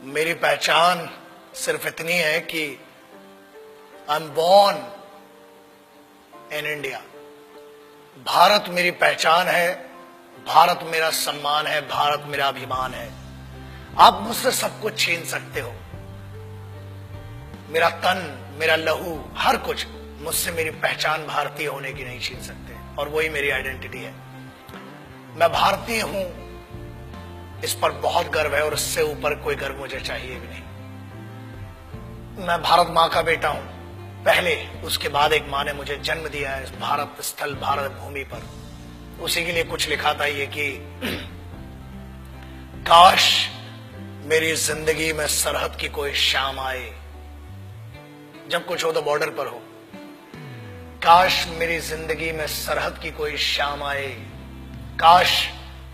मेरी पहचान सिर्फ इतनी है कि I am born in India. Bharat मेरी पहचान है, भारत मेरा सम्मान है, भारत मेरा अभिमान है। आप मुझसे सब कुछ छीन सकते हो, मेरा तन, मेरा लहू, हर कुछ, मुझसे मेरी पहचान भारतीय होने की नहीं छीन सकते। और वही मेरी आइडेंटिटी है। मैं भारतीय हूं, इस पर बहुत गर्व है और इससे ऊपर कोई गर्व मुझे चाहिए भी नहीं। मैं भारत मां का बेटा हूं पहले, उसके बाद एक मां ने मुझे जन्म दिया है इस भारत स्थल, भारत भूमि पर। उसी के लिए कुछ लिखा था ये कि काश मेरी जिंदगी में सरहद की कोई शाम आए, जब कुछ हो तो बॉर्डर पर हो। काश मेरी जिंदगी में सरहद की कोई शाम आए, काश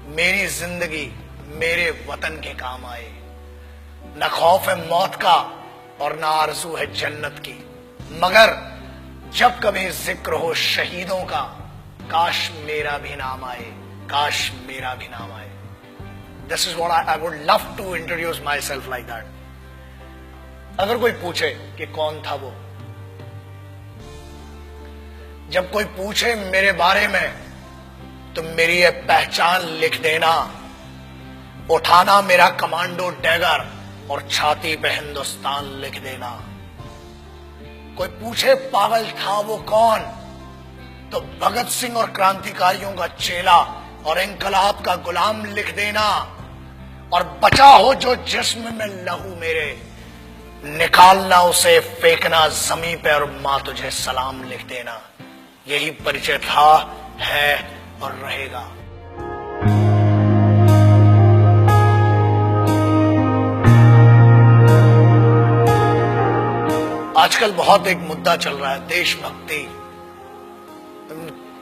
मेरी जिंदगी मेरे वतन के काम आए। न खौफ है मौत का और न आरज़ू है जन्नत की, मगर जब कभी जिक्र हो शहीदों का, काश मेरा भी नाम आए, काश मेरा भी नाम आए। This is what I would love to introduce myself like that. अगर कोई पूछे कि कौन था वो, जब कोई पूछे मेरे बारे में, तो मेरी ये पहचान लिख देना, उठाना मेरा कमांडो डैगर और छाती पे हिंदुस्तान लिख देना। कोई पूछे पागल था वो कौन, तो भगत सिंह और क्रांतिकारियों का चेला और इंकलाब का गुलाम लिख देना। और बचा हो जो जिस्म में लहू मेरे, निकालना उसे, फेंकना जमीन पे और मां तुझे सलाम लिख देना। यही परिचय था, है और रहेगा। आजकल बहुत एक मुद्दा चल रहा है, देशभक्ति।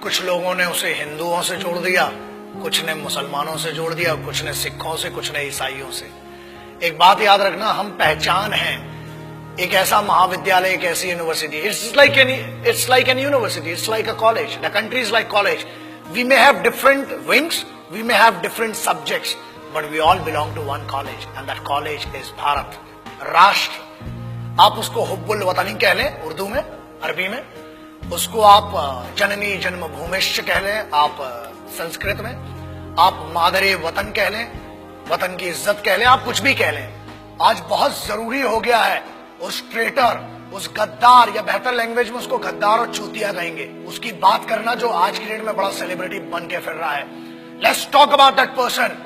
कुछ लोगों ने उसे हिंदुओं से जोड़ दिया, कुछ ने मुसलमानों से जोड़ दिया, कुछ ने सिखों से, कुछ ने ईसाइयों से। एक बात याद रखना, हम पहचान हैं एक ऐसा महाविद्यालय, एक ऐसी university. It's like an university, it's like a college, the country is like college. We may have different wings, we may have different subjects, but we all belong to one college and that college is Bharat, राष्ट्र। आप उसको हुब्बुल वतनी कह लें उर्दू में, अरबी में, उसको आप जननी जन्मभूमिश्च कह लें, आप संस्कृत में, आप मादरे वतन कह लें, वतन की इज्जत कह लें, आप कुछ भी कह लें। आज बहुत जरूरी हो गया है उस ट्रेटर, उस गद्दार, या बेहतर लैंग्वेज में उसको गद्दार और चूतिया कहेंगे, उसकी बात करना जो आज की डेट में बड़ा सेलिब्रिटी बन के फिर रहा है। Let's talk about that person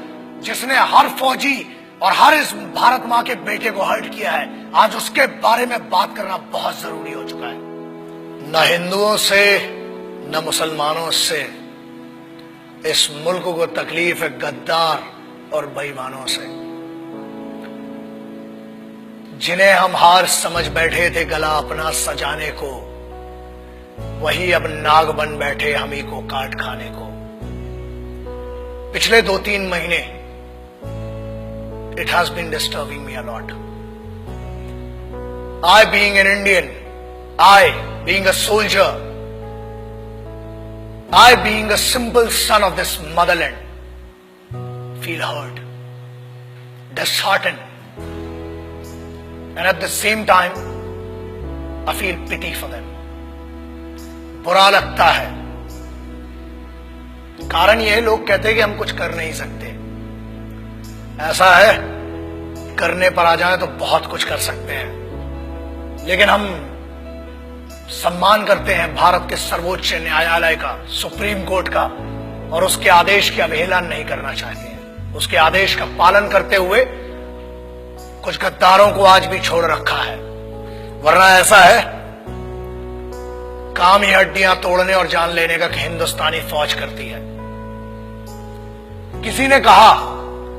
जिसने हर फौजी और हर इस भारत मां के बेटे को हर्ट किया है। आज उसके बारे में बात करना बहुत जरूरी हो चुका है। न हिंदुओं से न मुसलमानों से इस मुल्क को तकलीफ है गद्दार और बेईमानों से, जिन्हें हम हार समझ बैठे थे गला अपना सजाने को, वही अब नाग बन बैठे हम ही को काट खाने को। पिछले 2-3 महीने it has been disturbing me a lot. I being an Indian, I being a soldier, I being a simple son of this motherland, feel hurt, disheartened, and at the same time I feel pity for them. बुरा लगता है। कारण यह, लोग कहते हैं कि हम कुछ कर नहीं सकते। ऐसा है, करने पर आ जाए तो बहुत कुछ कर सकते हैं, लेकिन हम सम्मान करते हैं भारत के सर्वोच्च न्यायालय का, सुप्रीम कोर्ट का, और उसके आदेश की अवहेलना नहीं करना चाहते हैं। उसके आदेश का पालन करते हुए कुछ गद्दारों को आज भी छोड़ रखा है। वरना ऐसा है, काम ही हड्डियां तोड़ने और जान लेने का हिंदुस्तानी फौज करती है। किसी ने कहा,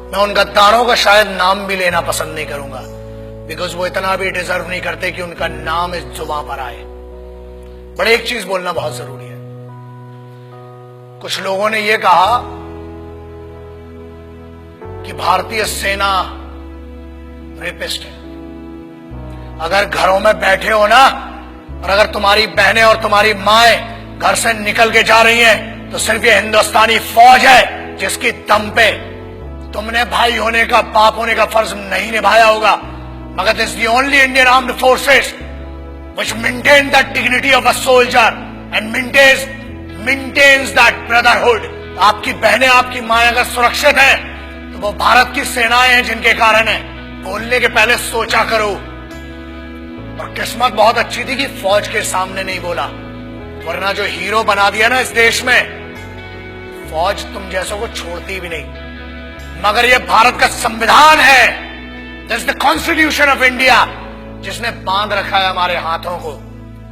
मैं उन गद्दारों का शायद नाम भी लेना पसंद नहीं करूंगा, बिकॉज वो इतना भी डिजर्व नहीं करते कि उनका नाम इस जुबां पर आए। बट एक चीज बोलना बहुत जरूरी है। कुछ लोगों ने यह कहा कि भारतीय सेना रेपिस्ट है। अगर घरों में बैठे हो ना, और अगर तुम्हारी बहनें और तुम्हारी माएं घर से निकल के जा रही हैं, तो सिर्फ ये हिंदुस्तानी फौज है जिसकी दम पे तुमने भाई होने का, बाप होने का फर्ज नहीं निभाया होगा, मगर this the only Indian armed forces which maintain that dignity of a soldier and maintains that brotherhood. आपकी बहनें, आपकी माएं अगर सुरक्षित हैं तो वो भारत की सेनाएं हैं जिनके कारण है। बोलने के पहले सोचा करो। और किस्मत बहुत अच्छी थी कि फौज के सामने नहीं बोला, वरना जो हीरो बना दिया ना इस देश में, फौज तुम जैसों को छोड़ती भी नहीं। मगर ये भारत का संविधान है, this is the constitution of India, जिसने बांध रखा है हमारे हाथों को।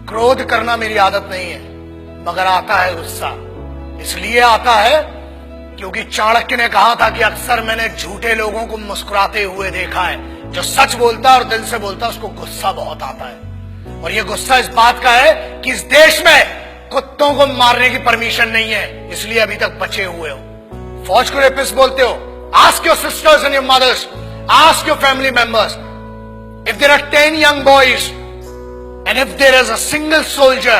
क्रोध करना मेरी आदत नहीं है, मगर आता है गुस्सा। इसलिए आता है क्योंकि चाणक्य ने कहा था कि अक्सर मैंने झूठे लोगों को मुस्कुराते हुए देखा है। जो सच बोलता है और दिल से बोलता है उसको गुस्सा बहुत आता है। और ये गुस्सा इस बात का है कि इस देश में कुत्तों को मारने की परमिशन नहीं है, इसलिए अभी तक बचे हुए हो। फौज को रेपिस्ट बोलते हो। Ask your sisters and your mothers, ask your family members, if there are 10 young boys and if there is a single soldier,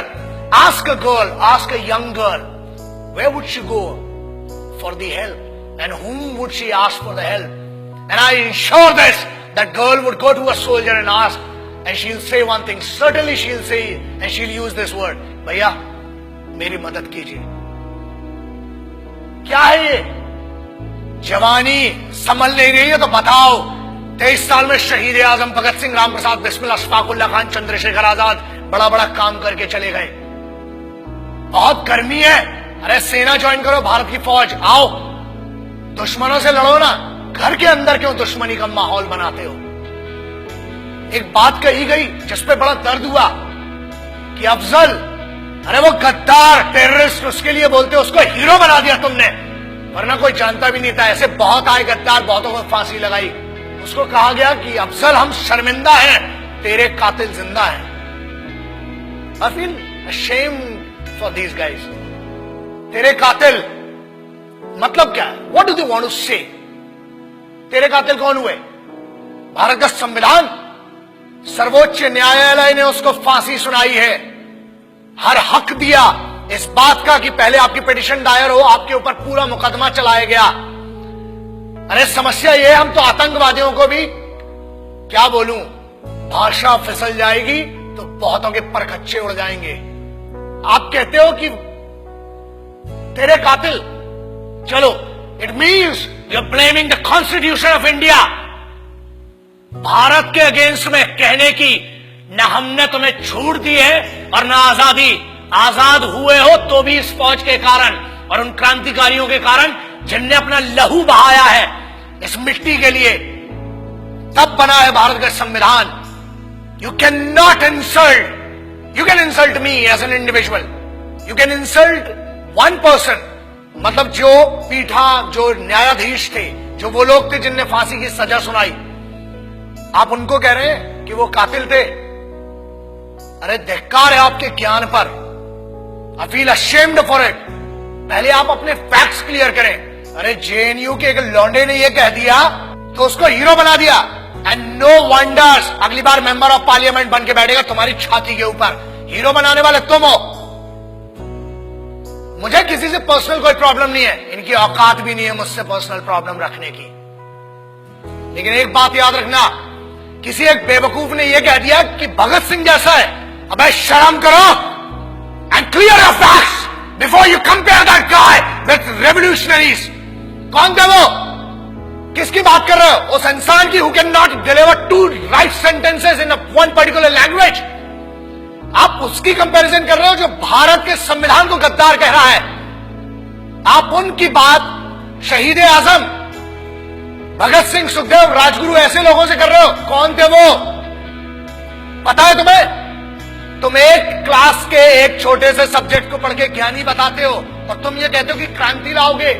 ask a girl, ask a young girl, where would she go for the help and whom would she ask for the help? And I ensure this, that girl would go to a soldier and ask, and she'll say one thing, certainly she'll say, and she'll use this word, भैया मेरी मदद कीजिए। क्या है ये? जवानी संभल नहीं रही है तो बताओ। 23 साल में शहीद आजम भगत सिंह, राम प्रसाद बिस्मिल, अशफाक उल्लाह खान, चंद्रशेखर आजाद बड़ा बड़ा काम करके चले गए। बहुत गर्मी है, अरे सेना ज्वाइन करो, भारत की फौज, आओ दुश्मनों से लड़ो ना। घर के अंदर क्यों दुश्मनी का माहौल बनाते हो? एक बात कही गई जिसपे बड़ा दर्द हुआ कि अफजल, अरे वो गद्दार टेररिस्ट, उसके लिए बोलते हो, उसको हीरो बना दिया तुमने, वरना कोई जानता भी नहीं था। ऐसे बहुत आए गद्दार, बहुतों को फांसी लगाई। उसको कहा गया कि अफजल हम शर्मिंदा हैं, तेरे कातिल जिंदा हैं। I feel ashamed for these guys. तेरे कातिल मतलब क्या है? What do they want to say? तेरे कातिल कौन हुए? भारत का संविधान, सर्वोच्च न्यायालय ने उसको फांसी सुनाई है। हर हक दिया इस बात का कि पहले आपकी पिटीशन दायर हो, आपके ऊपर पूरा मुकदमा चलाया गया। अरे समस्या ये, हम तो आतंकवादियों को भी क्या बोलूं, भाषा फिसल जाएगी तो बहुतों के परखच्चे उड़ जाएंगे। आप कहते हो कि तेरे कातिल, चलो, it means you are blaming the constitution of India. Bharat के अगेंस्ट में कहने की न हमने तुम्हें छूट दी है और न आजादी। आजाद हुए हो तो भी इस फौज के कारण और उन क्रांतिकारियों के कारण जिनने अपना लहू बहाया है इस मिट्टी के लिए, तब बना है भारत का संविधान। You can not insult, you can insult me as an individual, you can insult one person, मतलब जो पीठा, जो न्यायाधीश थे, जो वो लोग थे जिनने फांसी की सजा सुनाई, आप उनको कह रहे हैं कि वो कातिल थे। अरे धिक्कार है आपके ज्ञान पर। I feel ashamed for it. पहले आप अपने फैक्ट्स क्लियर करें। अरे जेएनयू के एक लौंडे ने ये कह दिया तो उसको हीरो बना दिया, एंड नो वंडर्स अगली बार मेंबर ऑफ पार्लियामेंट बन के बैठेगा तुम्हारी छाती के ऊपर। हीरो बनाने वाले तुम हो। मुझे किसी से पर्सनल कोई प्रॉब्लम नहीं है, इनकी औकात भी नहीं है मुझसे पर्सनल प्रॉब्लम रखने की। लेकिन एक बात याद रखना, किसी एक बेवकूफ ने यह कह दिया कि भगत सिंह जैसा है। अबे शर्म करो and clear your facts before you compare that guy with revolutionaries. कौन थे वो? किसकी बात कर रहे हो? उस इंसान की who can not deliver two right sentences in one particular language. आप उसकी कंपैरिजन कर रहे हो जो भारत के संविधान को गद्दार कह रहा है। आप उनकी बात शहीद आजम, भगत सिंह, सुखदेव, राजगुरु ऐसे लोगों से कर रहे हो। कौन थे वो? पता है तुम्हें? तुम एक क्लास के एक छोटे से सब्जेक्ट को पढ़ के ज्ञानी बताते हो और तुम ये कहते हो कि क्रांति लाओगे।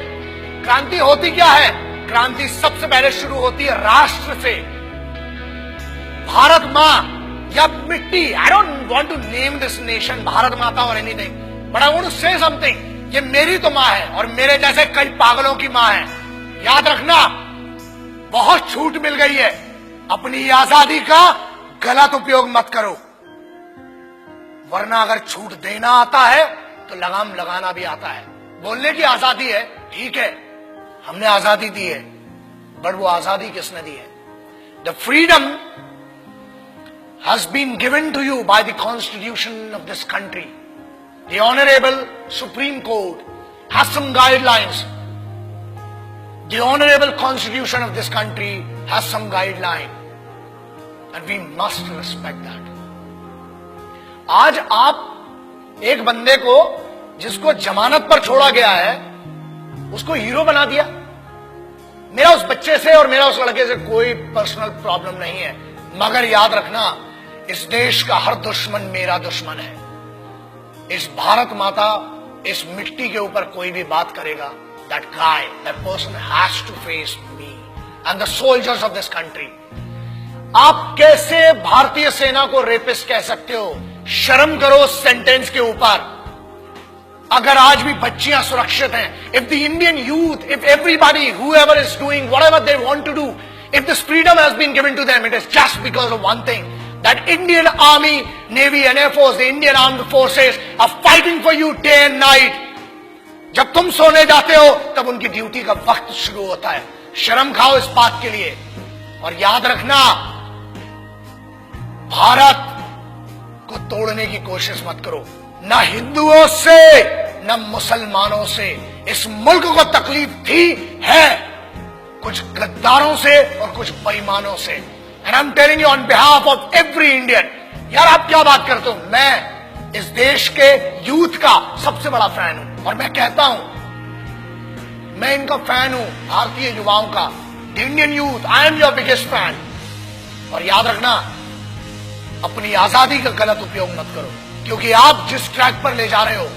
क्रांति होती क्या है? क्रांति सबसे पहले शुरू होती है राष्ट्र से। भारत मां या मिट्टी, I don't want to name this nation Bharat Mata और anything, but I want to say something. ये मेरी तो मां है और मेरे जैसे कई पागलों की मां है। याद रखना, बहुत छूट मिल गई है, अपनी आजादी का गलत उपयोग मत करो, वरना अगर छूट देना आता है तो लगाम लगाना भी आता है। बोलने की आजादी है, ठीक है, हमने आजादी दी है, बट वो आजादी किसने दी है? The freedom has been given to you by the constitution of this country. The honourable supreme court has some guidelines. The honorable constitution of this country has some guideline and we must respect that. आज आप एक बंदे को जिसको जमानत पर छोड़ा गया है उसको हीरो बना दिया. मेरा उस बच्चे से और मेरा उस लड़के से कोई पर्सनल प्रॉब्लम नहीं है, मगर याद रखना इस देश का हर दुश्मन मेरा दुश्मन है. इस भारत माता, इस मिट्टी के ऊपर कोई भी बात करेगा, that guy, that person has to face me and the soldiers of this country. आप कैसे भारतीय सेना को रेपिस्ट कह सकते हो? शर्म करो सेंटेंस के ऊपर. अगर आज भी बच्चियां सुरक्षित हैं, if the Indian youth, if everybody, whoever is doing whatever they want to do, if this freedom has been given to them, it is just because of one thing, that Indian Army, Navy and Air Force, the Indian Armed Forces are fighting for you day and night. जब तुम सोने जाते हो तब उनकी duty का वक्त शुरू होता है. शर्म खाओ इस बात के लिए. और याद रखना, भारत को तोड़ने की कोशिश मत करो. न हिंदुओं से न मुसलमानों से इस मुल्क को तकलीफ थी, है कुछ गद्दारों से और कुछ बेईमानों से. And I am telling you on behalf of every Indian. यार आप क्या बात करते हो? मैं इस देश के यूथ का सबसे बड़ा फैन हूं और मैं कहता हूं, मैं इनका फैन हूं, भारतीय युवाओं का. The Indian youth, I am your biggest fan. और याद रखना, अपनी आजादी का गलत उपयोग मत करो, क्योंकि आप जिस ट्रैक पर ले जा रहे हो,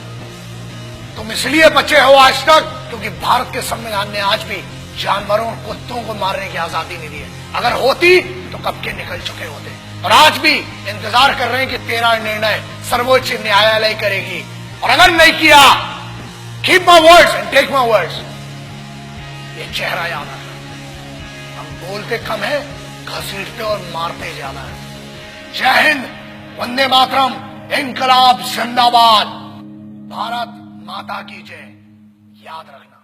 तुम इसलिए बचे हो आज तक क्योंकि भारत के संविधान ने आज भी जानवरों और कुत्तों को मारने की आजादी नहीं दी है. अगर होती तो कब के निकल चुके होते. और आज भी इंतजार कर रहे हैं कि तेरा निर्णय सर्वोच्च न्यायालय करेगी. और अगर नहीं किया, keep my words and take my words. ये चेहरा याद रखना. हम बोलते कम है, घसीटते और मारते ज्यादा है. जय हिंद, वंदे मातरम, इनकलाब जिंदाबाद, भारत माता की जय. याद रखना.